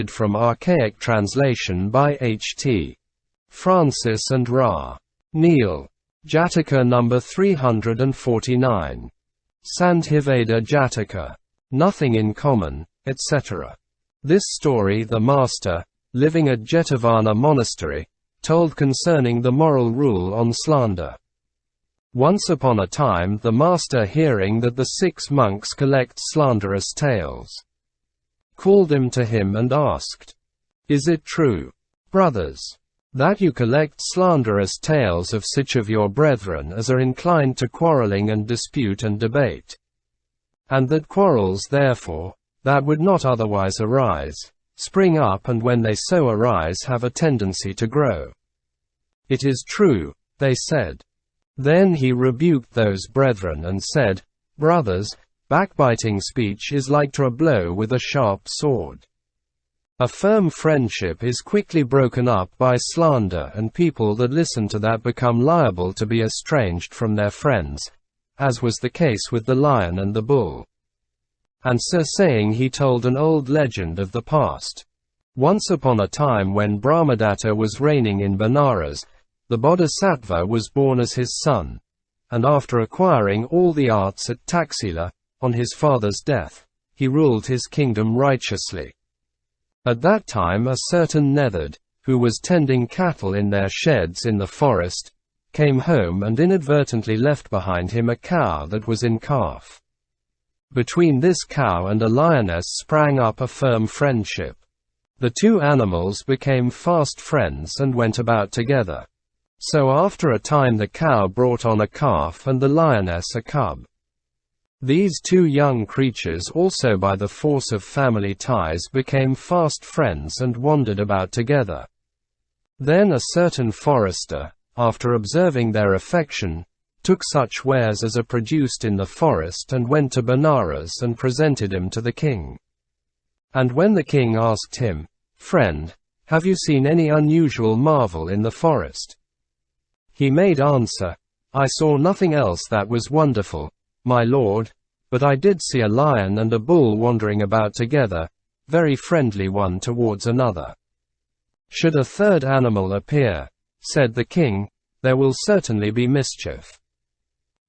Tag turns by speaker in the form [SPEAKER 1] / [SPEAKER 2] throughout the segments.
[SPEAKER 1] Adapted from archaic translation by H.T. Francis and Ra. Neil. Jataka number 349. Sandhibheda Jataka. Nothing in common, etc. This story the master, living at Jetavana monastery, told concerning the moral rule on slander. Once upon a time the master, hearing that the 6 monks collect slanderous tales, called them to him and asked, "Is it true, brothers, that you collect slanderous tales of such of your brethren as are inclined to quarreling and dispute and debate, and that quarrels therefore, that would not otherwise arise, spring up, and when they so arise have a tendency to grow?" "It is true," they said. Then he rebuked those brethren and said, "Brothers, backbiting speech is like to a blow with a sharp sword. A firm friendship is quickly broken up by slander, and people that listen to that become liable to be estranged from their friends, as was the case with the lion and the bull." And so saying he told an old legend of the past. Once upon a time when Brahmadatta was reigning in Benares, the Bodhisattva was born as his son, and after acquiring all the arts at Taxila, on his father's death, he ruled his kingdom righteously. At that time a certain nethered, who was tending cattle in their sheds in the forest, came home and inadvertently left behind him a cow that was in calf. Between this cow and a lioness sprang up a firm friendship. The 2 animals became fast friends and went about together. So after a time the cow brought on a calf and the lioness a cub. These 2 young creatures also by the force of family ties became fast friends and wandered about together. Then a certain forester, after observing their affection, took such wares as are produced in the forest and went to Benares and presented him to the king. And when the king asked him, "Friend, have you seen any unusual marvel in the forest?" he made answer, "I saw nothing else that was wonderful, my lord, but I did see a lion and a bull wandering about together, very friendly one towards another. Should a 3rd animal appear," said the king, "there will certainly be mischief.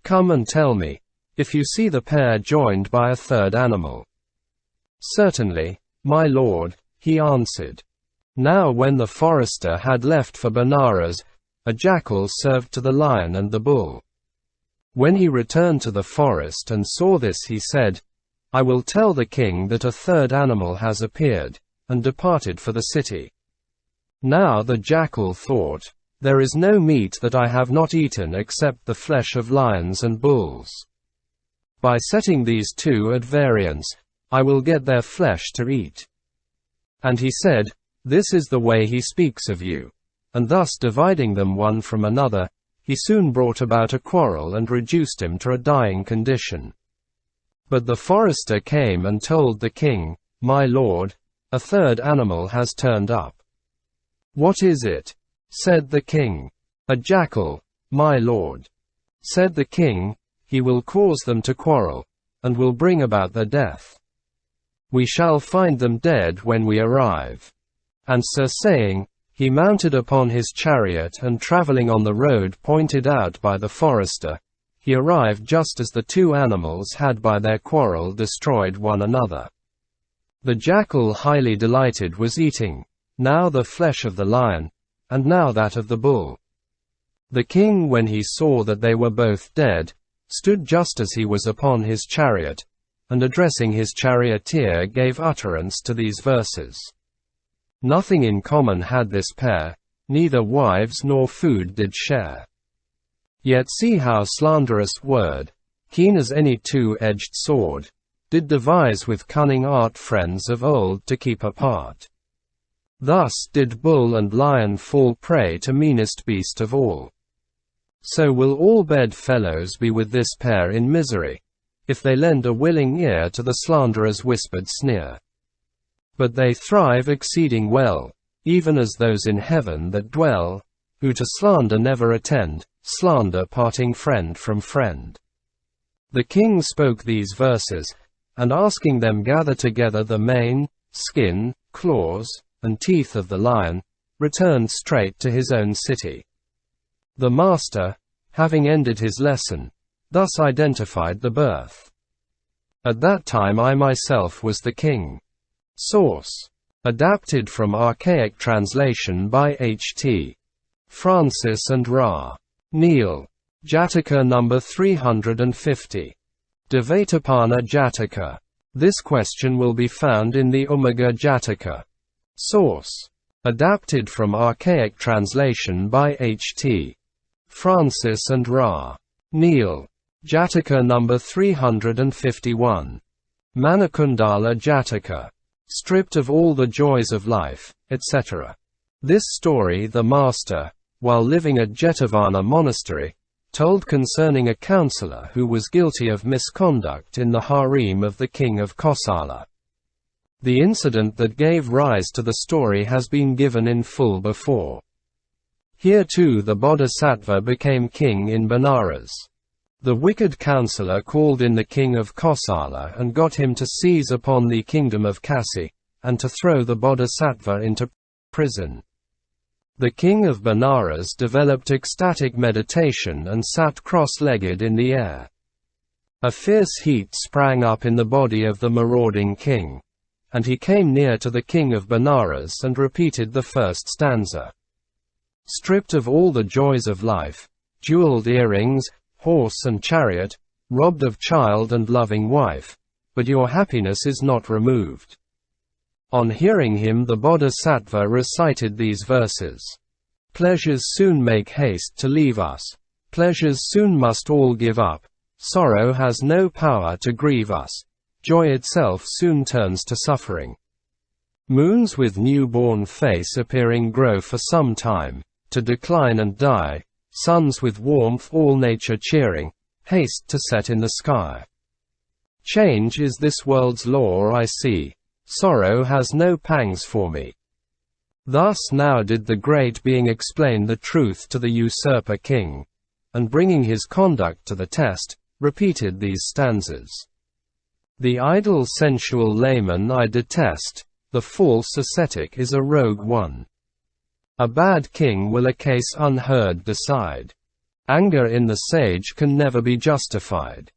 [SPEAKER 1] Come and tell me, if you see the pair joined by a 3rd animal." "Certainly, my lord," he answered. Now when the forester had left for Benares, a jackal served to the lion and the bull. When he returned to the forest and saw this, he said, "I will tell the king that a 3rd animal has appeared," and departed for the city. Now the jackal thought, "There is no meat that I have not eaten except the flesh of lions and bulls. By setting these 2 at variance, I will get their flesh to eat." And he said, "This is the way he speaks of you." And thus dividing them one from another, he soon brought about a quarrel and reduced him to a dying condition. But the forester came and told the king, "My lord, a 3rd animal has turned up." "What is it?" said the king. "A jackal, my lord." Said the king, "He will cause them to quarrel, and will bring about their death. We shall find them dead when we arrive." And so saying, he mounted upon his chariot and traveling on the road pointed out by the forester, he arrived just as the 2 animals had by their quarrel destroyed one another. The jackal, highly delighted, was eating, now the flesh of the lion, and now that of the bull. The king, when he saw that they were both dead, stood just as he was upon his chariot, and addressing his charioteer gave utterance to these verses. Nothing in common had this pair, neither wives nor food did share. Yet see how slanderous word, keen as any 2-edged sword, did devise with cunning art friends of old to keep apart. Thus did bull and lion fall prey to meanest beast of all. So will all bedfellows be with this pair in misery, if they lend a willing ear to the slanderer's whispered sneer. But they thrive exceeding well, even as those in heaven that dwell, who to slander never attend, slander parting friend from friend. The king spoke these verses, and asking them gather together the mane, skin, claws, and teeth of the lion, returned straight to his own city. The master, having ended his lesson, thus identified the birth. At that time I myself was the king. Source. Adapted from archaic translation by H.T. Francis and Ra. Neil. Jataka number 350. Devatāpañha-Jātaka. This question will be found in the Jataka. Source. Adapted from archaic translation by H.T. Francis and Ra. Neil. Jataka number 351. Maṇikuṇḍala Jataka. Stripped of all the joys of life, etc. This story the master, while living at Jetavana monastery, told concerning a counselor who was guilty of misconduct in the harem of the king of Kosala. The incident that gave rise to the story has been given in full before. Here too the Bodhisattva became king in Benares. The wicked counselor called in the king of Kosala and got him to seize upon the kingdom of Kasi, and to throw the Bodhisattva into prison. The king of Benares developed ecstatic meditation and sat cross-legged in the air. A fierce heat sprang up in the body of the marauding king, and he came near to the king of Benares and repeated the first stanza. Stripped of all the joys of life, jeweled earrings, horse and chariot, robbed of child and loving wife, but your happiness is not removed. On hearing him the Bodhisattva recited these verses. Pleasures soon make haste to leave us. Pleasures soon must all give up. Sorrow has no power to grieve us. Joy itself soon turns to suffering. Moons with newborn face appearing grow for some time, to decline and die. Suns with warmth all nature cheering, haste to set in the sky. Change is this world's law I see. Sorrow has no pangs for me. Thus now did the great being explain the truth to the usurper king, and bringing his conduct to the test, repeated these stanzas. The idle sensual layman I detest, the false ascetic is a rogue one. A bad king will a case unheard decide. Anger in the sage can never be justified.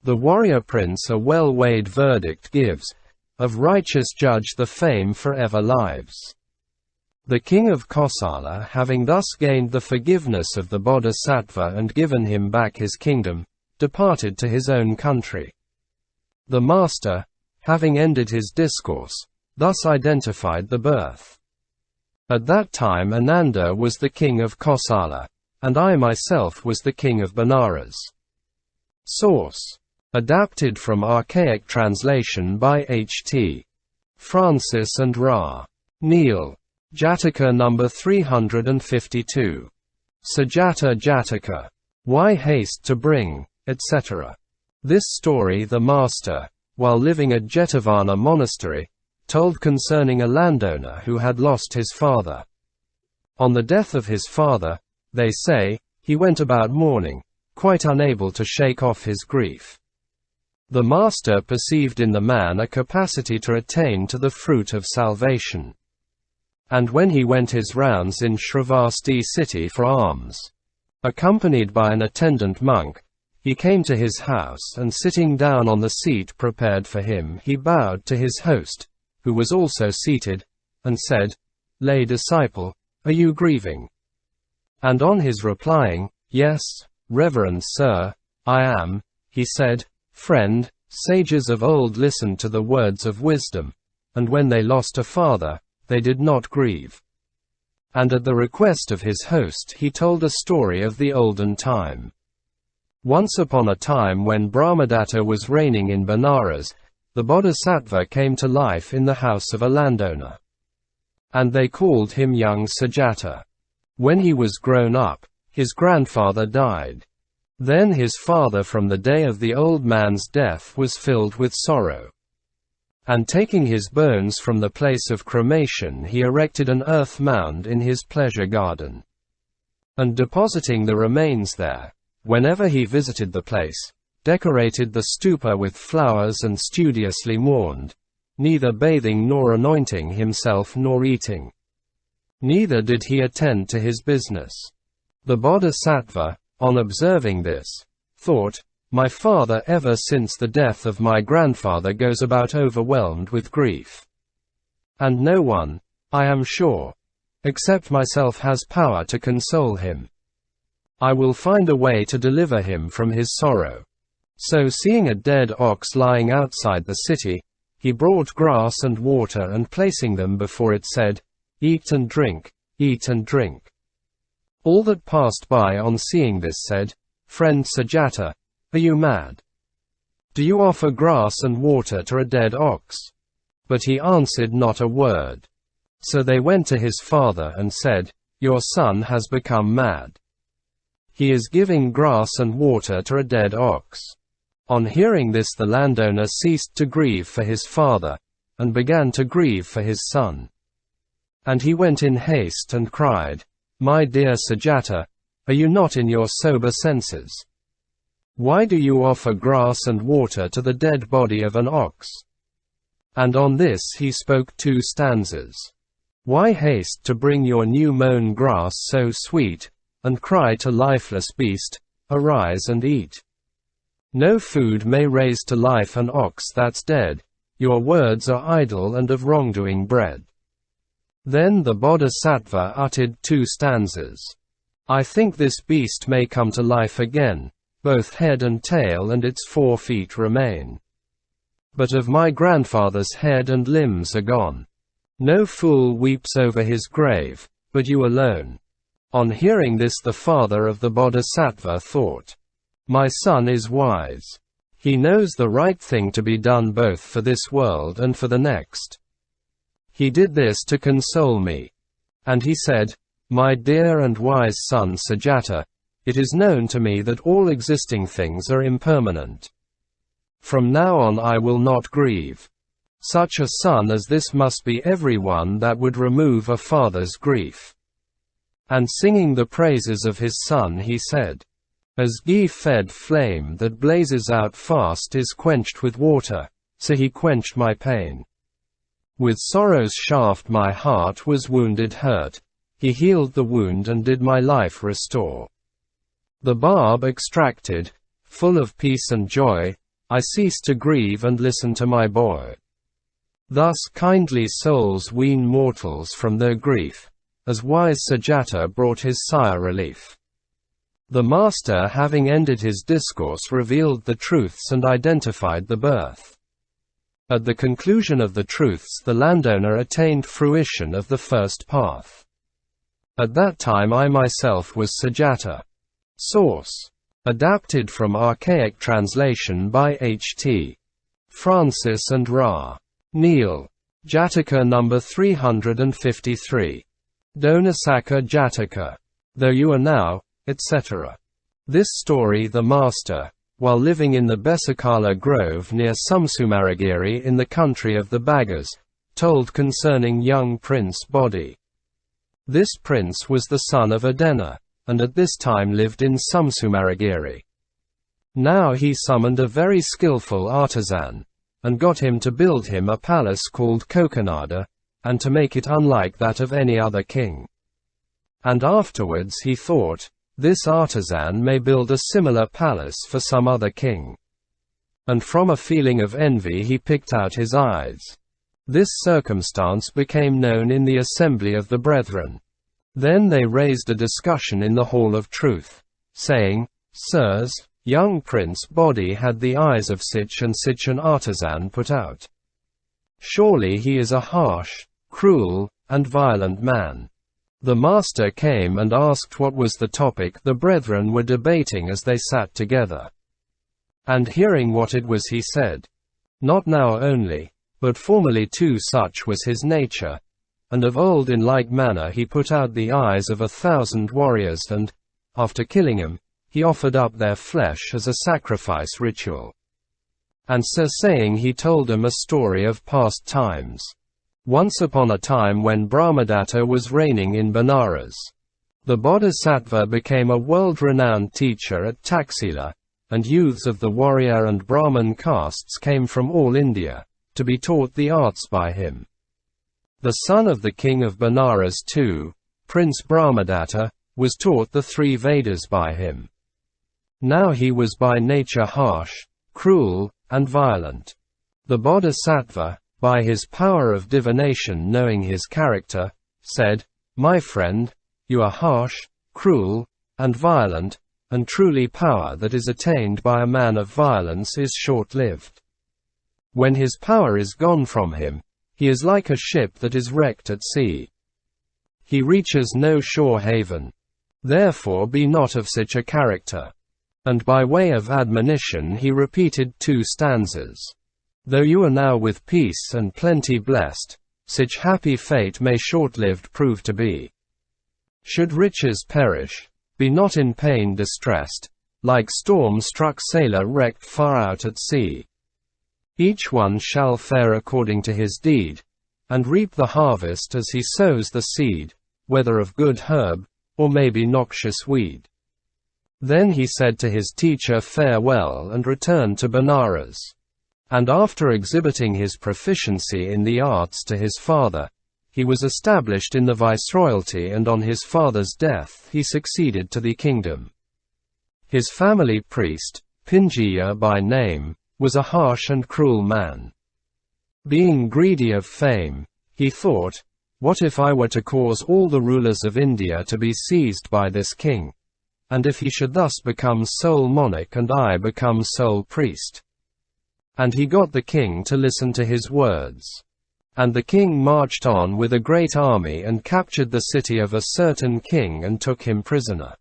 [SPEAKER 1] The warrior prince a well-weighed verdict gives, of righteous judge the fame forever lives. The king of Kosala having thus gained the forgiveness of the Bodhisattva and given him back his kingdom, departed to his own country. The master, having ended his discourse, thus identified the birth. At that time Ananda was the king of Kosala, and I myself was the king of Benares. Source. Adapted from archaic translation by H.T. Francis and Ra. Neil. Jataka number 352. Sujāta Jataka. Why haste to bring, etc. This story the master, while living at Jetavana monastery, told concerning a landowner who had lost his father. On the death of his father, they say, he went about mourning, quite unable to shake off his grief. The master perceived in the man a capacity to attain to the fruit of salvation. And when he went his rounds in Shravasti city for alms, accompanied by an attendant monk, he came to his house and sitting down on the seat prepared for him he bowed to his host, who was also seated, and said, "Lay disciple, are you grieving?" And on his replying, "Yes, reverend sir, I am," he said, "Friend, sages of old listened to the words of wisdom, and when they lost a father, they did not grieve." And at the request of his host he told a story of the olden time. Once upon a time when Brahmadatta was reigning in Benares, the Bodhisattva came to life in the house of a landowner. And they called him young Sujāta. When he was grown up, his grandfather died. Then his father from the day of the old man's death was filled with sorrow. And taking his bones from the place of cremation he erected an earth mound in his pleasure garden. And depositing the remains there, whenever he visited the place, decorated the stupa with flowers and studiously mourned, neither bathing nor anointing himself nor eating. Neither did he attend to his business. The Bodhisattva, on observing this, thought, "My father ever since the death of my grandfather goes about overwhelmed with grief. And no one, I am sure, except myself has power to console him. I will find a way to deliver him from his sorrow." So seeing a dead ox lying outside the city, he brought grass and water and placing them before it said, "Eat and drink, eat and drink." All that passed by on seeing this said, "Friend Sujāta, are you mad? Do you offer grass and water to a dead ox?" But he answered not a word. So they went to his father and said, "Your son has become mad. He is giving grass and water to a dead ox." On hearing this, the landowner ceased to grieve for his father, and began to grieve for his son. And he went in haste and cried, "My dear Sujāta, are you not in your sober senses? Why do you offer grass and water to the dead body of an ox?" And on this he spoke 2 stanzas. "Why haste to bring your new mown grass so sweet, and cry to lifeless beast, arise and eat? No food may raise to life an ox that's dead, your words are idle and of wrongdoing bred." Then the Bodhisattva uttered 2 stanzas. "I think this beast may come to life again, both head and tail and its 4 feet remain. But of my grandfather's head and limbs are gone. No fool weeps over his grave, but you alone." On hearing this, the father of the Bodhisattva thought, "My son is wise. He knows the right thing to be done both for this world and for the next. He did this to console me." And he said, "My dear and wise son Sujāta, it is known to me that all existing things are impermanent. From now on I will not grieve. Such a son as this must be everyone that would remove a father's grief." And singing the praises of his son he said, "As ghee-fed flame that blazes out fast is quenched with water, so he quenched my pain. With sorrow's shaft my heart was wounded hurt, he healed the wound and did my life restore. The barb extracted, full of peace and joy, I cease to grieve and listen to my boy. Thus kindly souls wean mortals from their grief, as wise Sujāta brought his sire relief." The master, having ended his discourse, revealed the truths and identified the birth. At the conclusion of the truths, the landowner attained fruition of the first path. At that time I myself was Sujāta. Source: adapted from archaic translation by H.T. Francis and Ra. Neil. Jataka number 353. Dhonasākha Jataka. Though you are now, etc. This story the master, while living in the Besakala grove near Sumsumaragiri in the country of the Bagas, told concerning young Prince Bodhi. This prince was the son of Adena, and at this time lived in Sumsumaragiri. Now he summoned a very skillful artisan, and got him to build him a palace called Kokanada, and to make it unlike that of any other king. And afterwards he thought, this artisan may build a similar palace for some other king. And from a feeling of envy he picked out his eyes. This circumstance became known in the assembly of the brethren. Then they raised a discussion in the hall of truth, saying, Sirs, young Prince Bodhi had the eyes of such an artisan put out. Surely he is a harsh, cruel, and violent man. The master came and asked what was the topic the brethren were debating as they sat together. And hearing what it was he said, Not now only, but formerly too such was his nature, and of old in like manner he put out the eyes of 1,000 warriors and, after killing them, he offered up their flesh as a sacrifice ritual. And so saying he told them a story of past times. Once upon a time when Brahmadatta was reigning in Benares, the Bodhisattva became a world-renowned teacher at Taxila, and youths of the warrior and Brahmin castes came from all India, to be taught the arts by him. The son of the king of Benares too, Prince Brahmadatta, was taught the 3 Vedas by him. Now he was by nature harsh, cruel, and violent. The Bodhisattva, by his power of divination knowing his character, said, "My friend, you are harsh, cruel, and violent, and truly power that is attained by a man of violence is short-lived. When his power is gone from him, he is like a ship that is wrecked at sea. He reaches no shore haven. Therefore be not of such a character." And by way of admonition he repeated 2 stanzas. "Though you are now with peace and plenty blessed, such happy fate may short-lived prove to be. Should riches perish, be not in pain distressed, like storm-struck sailor wrecked far out at sea. Each one shall fare according to his deed, and reap the harvest as he sows the seed, whether of good herb, or maybe noxious weed." Then he said to his teacher farewell and returned to Benares. And after exhibiting his proficiency in the arts to his father, he was established in the viceroyalty, and on his father's death he succeeded to the kingdom. His family priest, Pinjaya by name, was a harsh and cruel man. Being greedy of fame, he thought, "What if I were to cause all the rulers of India to be seized by this king? And if he should thus become sole monarch and I become sole priest?" And he got the king to listen to his words. And the king marched on with a great army and captured the city of a certain king and took him prisoner.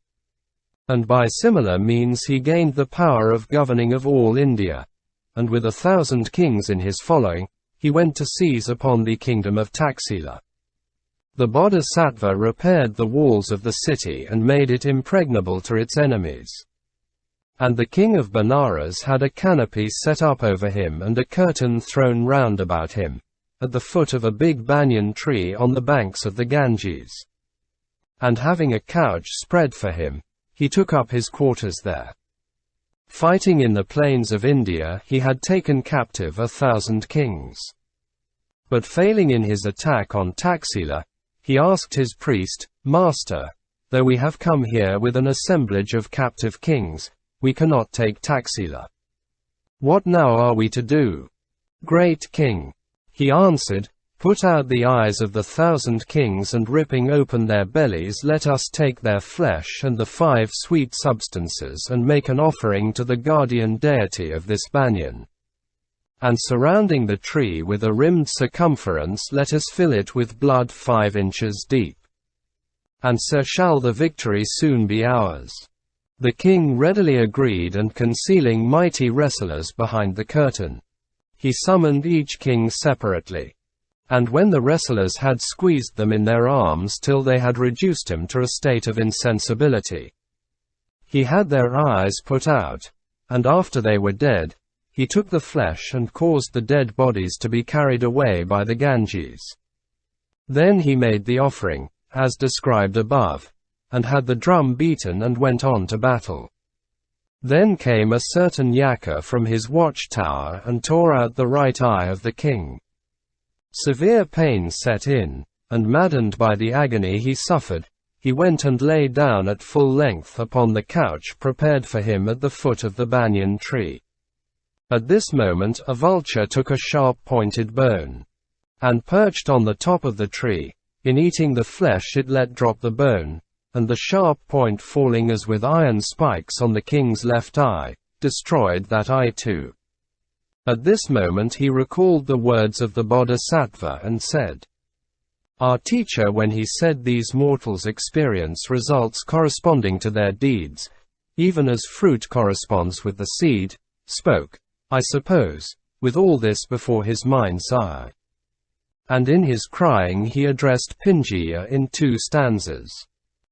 [SPEAKER 1] And by similar means he gained the power of governing of all India, and with 1,000 kings in his following, he went to seize upon the kingdom of Taxila. The Bodhisattva repaired the walls of the city and made it impregnable to its enemies. And the king of Benares had a canopy set up over him and a curtain thrown round about him, at the foot of a big banyan tree on the banks of the Ganges. And having a couch spread for him, he took up his quarters there. Fighting in the plains of India, he had taken captive 1,000 kings. But failing in his attack on Taxila, he asked his priest, "Master, though we have come here with an assemblage of captive kings, we cannot take Taxila. What now are we to do?" "Great king," he answered, "put out the eyes of the 1,000 kings and ripping open their bellies let us take their flesh and the 5 sweet substances and make an offering to the guardian deity of this banyan. And surrounding the tree with a rimmed circumference let us fill it with blood 5 inches deep. And so shall the victory soon be ours." The king readily agreed, and concealing mighty wrestlers behind the curtain, he summoned each king separately. And when the wrestlers had squeezed them in their arms till they had reduced him to a state of insensibility, he had their eyes put out, and after they were dead, he took the flesh and caused the dead bodies to be carried away by the Ganges. Then he made the offering, as described above, and had the drum beaten and went on to battle. Then came a certain Yaka from his watchtower and tore out the right eye of the king. Severe pain set in, and maddened by the agony he suffered, he went and lay down at full length upon the couch prepared for him at the foot of the banyan tree. At this moment a vulture took a sharp-pointed bone, and perched on the top of the tree. In eating the flesh it let drop the bone, and the sharp point falling as with iron spikes on the king's left eye, destroyed that eye too. At this moment he recalled the words of the Bodhisattva and said, "Our teacher, when he said these mortals experience results corresponding to their deeds, even as fruit corresponds with the seed, spoke, I suppose, with all this before his mind's eye. And in his crying he addressed Pinjaya in 2 stanzas.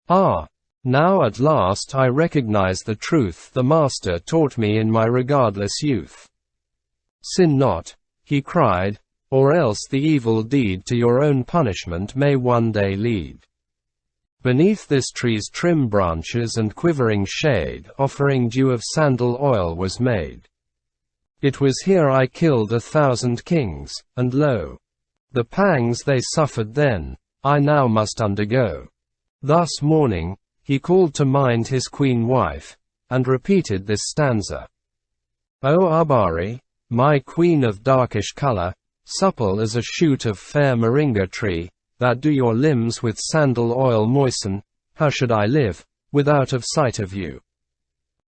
[SPEAKER 1] Ah! Now at last I recognize the truth the Master taught me in my regardless youth. Sin not," he cried, "or else the evil deed to your own punishment may one day lead. Beneath this tree's trim branches and quivering shade offering dew of sandal oil was made. It was here I killed 1,000 kings, and lo! The pangs they suffered then, I now must undergo. Thus mourning, he called to mind his queen wife, and repeated this stanza. O Abari, my queen of darkish color, supple as a shoot of fair moringa tree, that do your limbs with sandal oil moisten, how should I live, without of sight of you?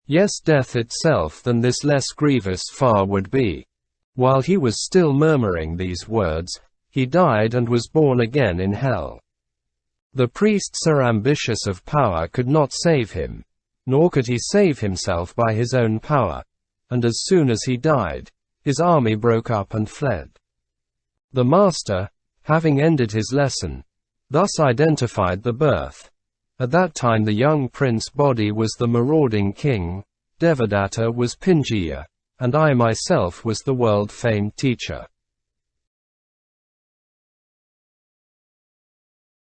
[SPEAKER 1] Yes, death itself than this less grievous far would be. While he was still murmuring these words, he died and was born again in hell. The priests so ambitious of power could not save him, nor could he save himself by his own power, and as soon as he died, his army broke up and fled. The master, having ended his lesson, thus identified the birth. At that time the young prince Bodhi was the marauding king, Devadatta was Pinjaya, and I myself was the world-famed teacher.